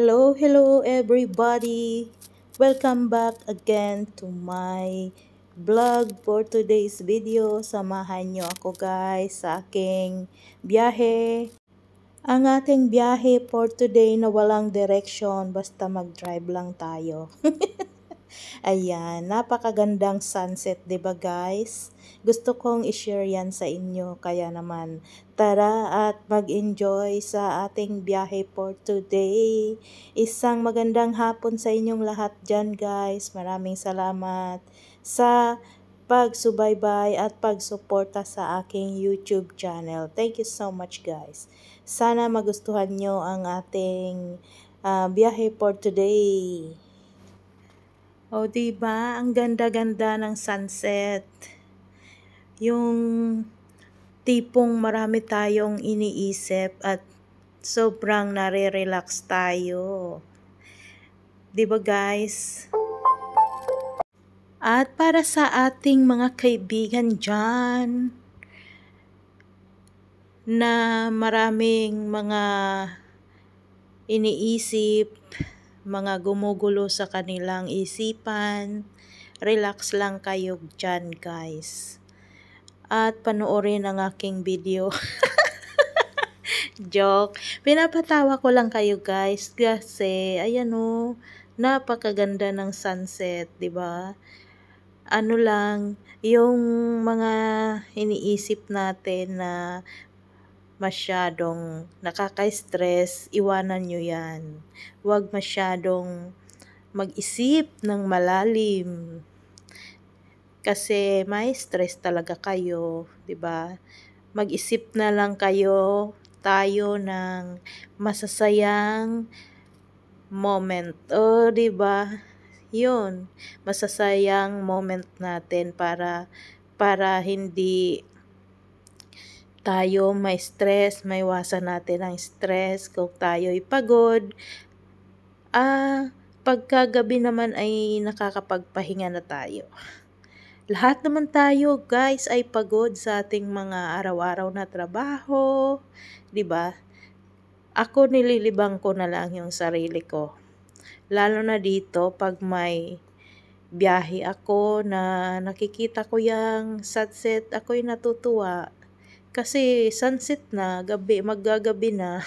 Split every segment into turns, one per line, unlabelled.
Hello everybody! Welcome back again to my vlog for today's video. Samahan nyo ako guys sa aking biyahe. Ang ating biyahe for today na walang direction, basta mag-drive lang tayo. Ayan, napakagandang sunset, 'di ba guys? Gusto kong i-share 'yan sa inyo, kaya naman tara at mag-enjoy sa ating biyahe for today. Isang magandang hapon sa inyong lahat diyan, guys. Maraming salamat sa pagsubaybay at pagsuporta sa aking YouTube channel. Thank you so much, guys. Sana magustuhan nyo ang ating biyahe for today. O, diba? Ang ganda-ganda ng sunset. Yung tipong marami tayong iniisip at sobrang nare-relax tayo. Diba, guys? At para sa ating mga kaibigan dyan, na maraming mga iniisip, mga gumugulo sa kanilang isipan, relax lang kayo dyan, guys. At panoorin ang aking video. Joke. Pinapatawa ko lang kayo, guys, kasi ayan o, napakaganda ng sunset, 'di ba? Ano lang, yung mga iniisip natin na masyadong nakaka-stress, iwanan nyo yan. Huwag masyadong mag-isip ng malalim. Kasi may stress talaga kayo, 'di ba? Mag-isip na lang tayo ng masasayang moment. O, 'di ba? 'Yun, masasayang moment natin para hindi tayo may stress, maiwasan natin ang stress kung tayo'y pagod. Pagkagabi naman ay nakakapagpahinga na tayo. Lahat naman tayo, guys, ay pagod sa ating mga araw-araw na trabaho, 'di ba? Ako, nililibang ko na lang yung sarili ko. Lalo na dito pag may biyahe ako na nakikita ko yung sunset, ako'y natutuwa. Kasi sunset na, maggagabi na,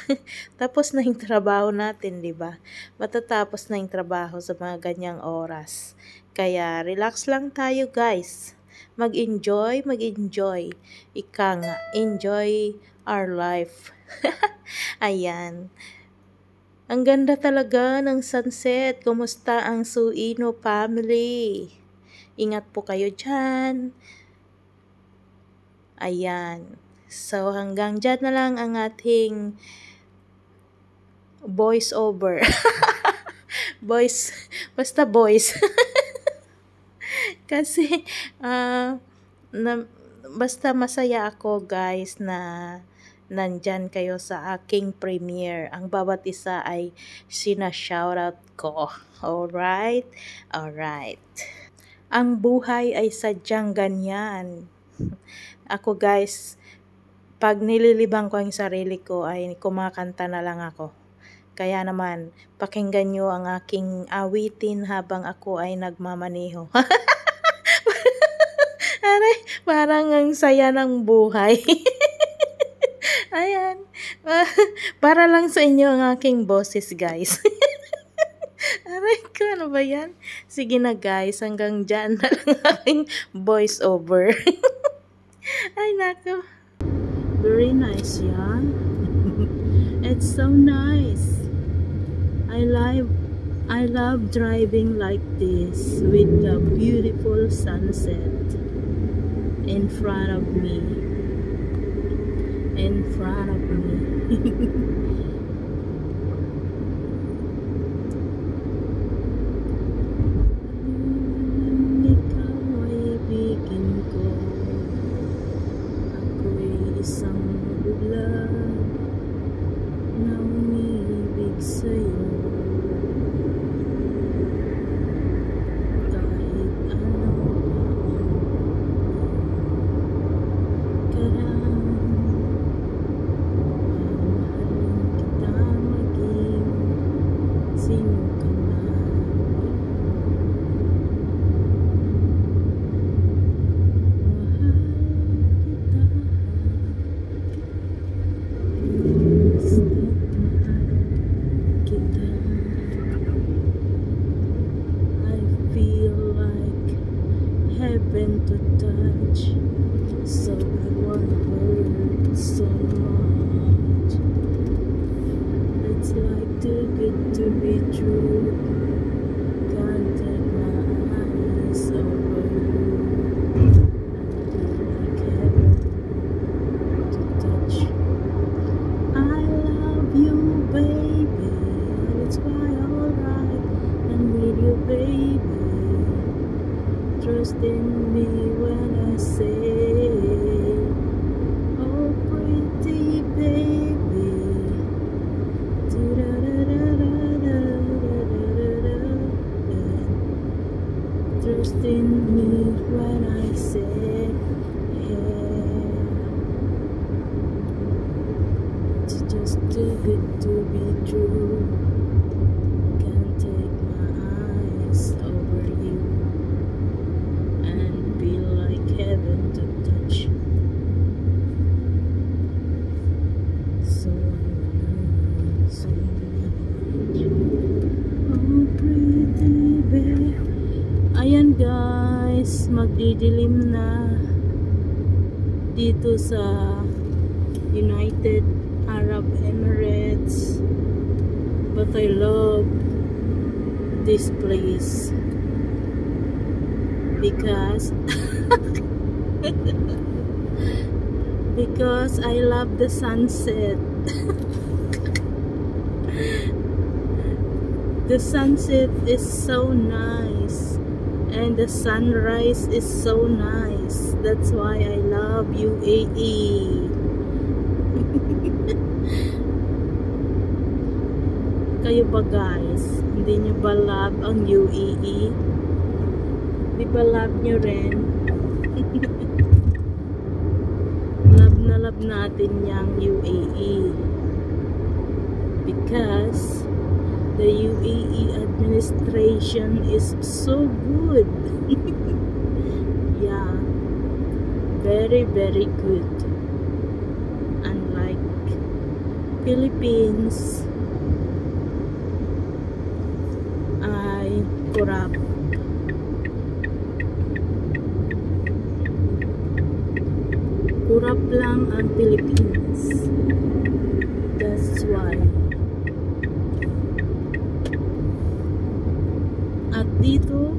tapos na yung trabaho natin, di ba? Matatapos na yung trabaho sa mga ganyang oras. Kaya relax lang tayo, guys. Mag-enjoy. Ika nga, enjoy our life. Ayan. Ang ganda talaga ng sunset. Kumusta ang Suino family? Ingat po kayo dyan. Ayan. So, hanggang dyan na lang ang ating voice over. Basta voice. Kasi, basta masaya ako, guys, na nandyan kayo sa aking premiere. Ang bawat isa ay sina-shoutout ko. Alright? Ang buhay ay sadyang ganyan. Ako, guys, pag nililibang ko ang sarili ko ay kumakanta na lang ako. Kaya naman, pakinggan nyo ang aking awitin habang ako ay nagmamaneho. Aray, parang ang saya ng buhay. Ayan. Para lang sa inyo ang aking boses, guys. Aray ko, ano ba yan? Sige na, guys, hanggang dyan na lang aking voice over. Ay, nako. Very nice, yeah. It's so nice. I love driving like this with the beautiful sunset in front of me. Ikaw ay ibigin ko. Isang bulag na umibig sa'yo. Kahit ano pa ang karang, mamahalin heaven to touch. So I wanna hurt so much. It's like too good to be true. Can't take my eyes over you. Like heaven to touch. I love you, baby. It's quite alright. I need you, baby. Trust in me when I say, oh pretty baby. Trust in me when I say, it's just too good to be true. Can't take my eyes over you. And feel like heaven to touch. So much. Oh pretty babe. Ayan guys, magdidilim na dito sa United Arab Emirates, but I love this place because because I love the sunset. The sunset is so nice and the sunrise is so nice. That's why I love UAE. Kayo ba guys, hindi nyo ba love ang UAE? Di ba love nyo rin? Love na love natin yung UAE because the UAE administration is so good. Yeah, very very good. Unlike Philippines, ay corrupt. Corrupt lang ang Philippines. That's why. At dito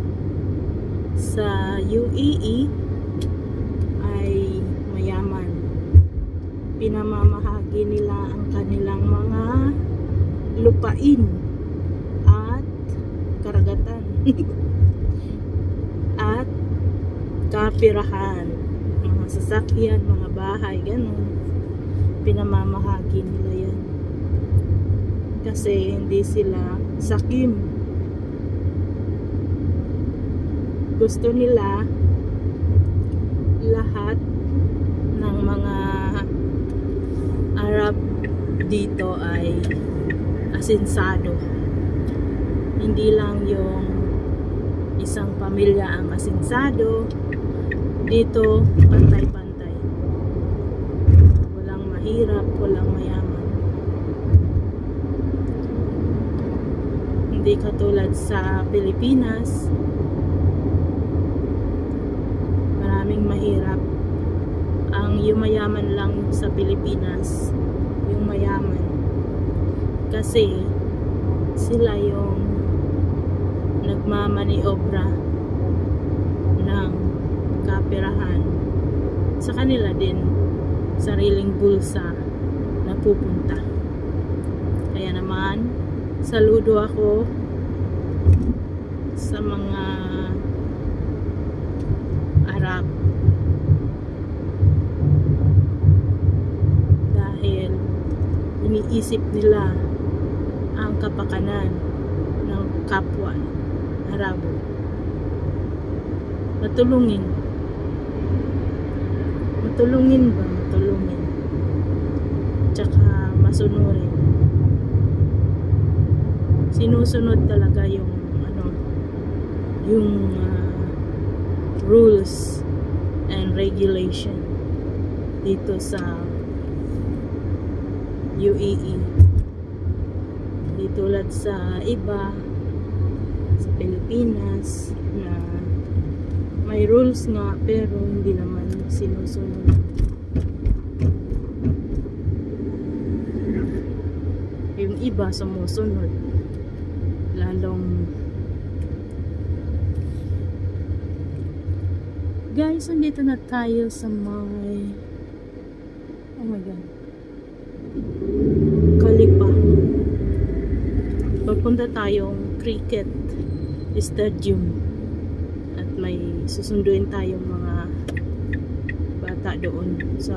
sa UAE ay mayaman. Pinamamahagi nila ang kanilang mga lupain at karagatan at kapirahan, mga sasakyan, mga bahay, ganun. Pinamamahagi nila yan kasi hindi sila sakim. Gusto nila lahat ng mga Arab dito ay asinsado. Hindi lang yung isang pamilya ang asinsado. Dito pantay-pantay. Walang mahirap, walang mayaman. Hindi katulad sa Pilipinas. Mahirap. Ang yumayaman lang sa Pilipinas, yung mayaman, kasi sila yung nagmamaniobra ng kapirahan. Sa kanila din sariling bulsa na pupunta. Kaya naman saludo ako sa mga Arab dahil iniisip nila ang kapakanan ng kapwa Arabo. Matulungin ba? Matulungin. Tsaka masunurin. Sinusunod talaga yung rules and regulation dito sa UAE. Di tulad sa iba, sa Pilipinas, na May rules nga pero hindi naman sinusunod. Yung iba sumusunod. Lalong guys, andito na tayo sa may oh my god, Kalipa. Papunta tayong cricket stadium at may susunduin tayong mga bata doon sa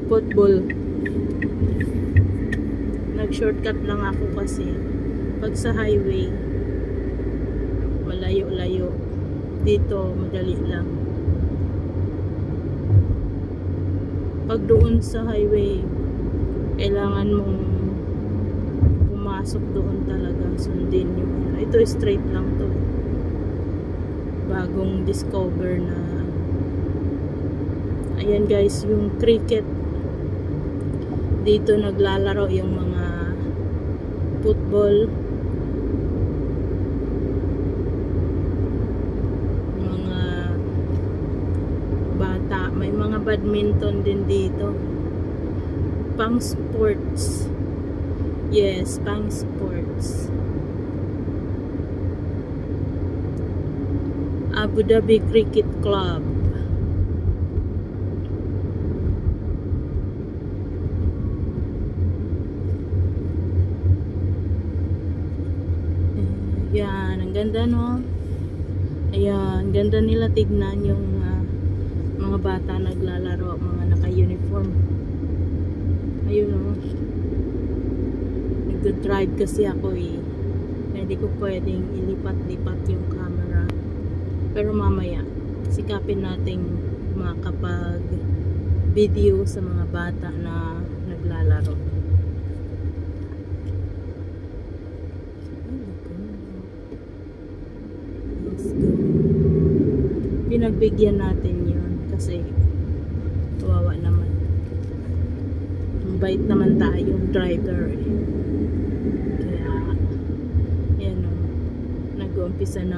football. Nag-shortcut lang ako kasi pag sa highway malayo-layo, dito madali lang. Pag doon sa highway kailangan mong pumasok doon talaga, sundin yung ito straight lang to, bagong discover na. Ayan guys, yung cricket dito naglalaro yung mga football, mga bata, may mga badminton din dito, pang sports. Yes, pang sports. Abu Dhabi Cricket Club. Yan, ang ganda no. Ayan, ganda nila tignan yung mga bata naglalaro, mga naka-uniform. Ayun no. Nag-drive kasi ako hindi ko pwedeng ilipat-lipat yung camera. Pero mamaya, sikapin nating makapag video sa mga bata na naglalaro. Let's go. Pinagbigyan natin yun kasi kawawa naman. Mabait naman tayong driver Kaya yan o, nag-uumpisa ng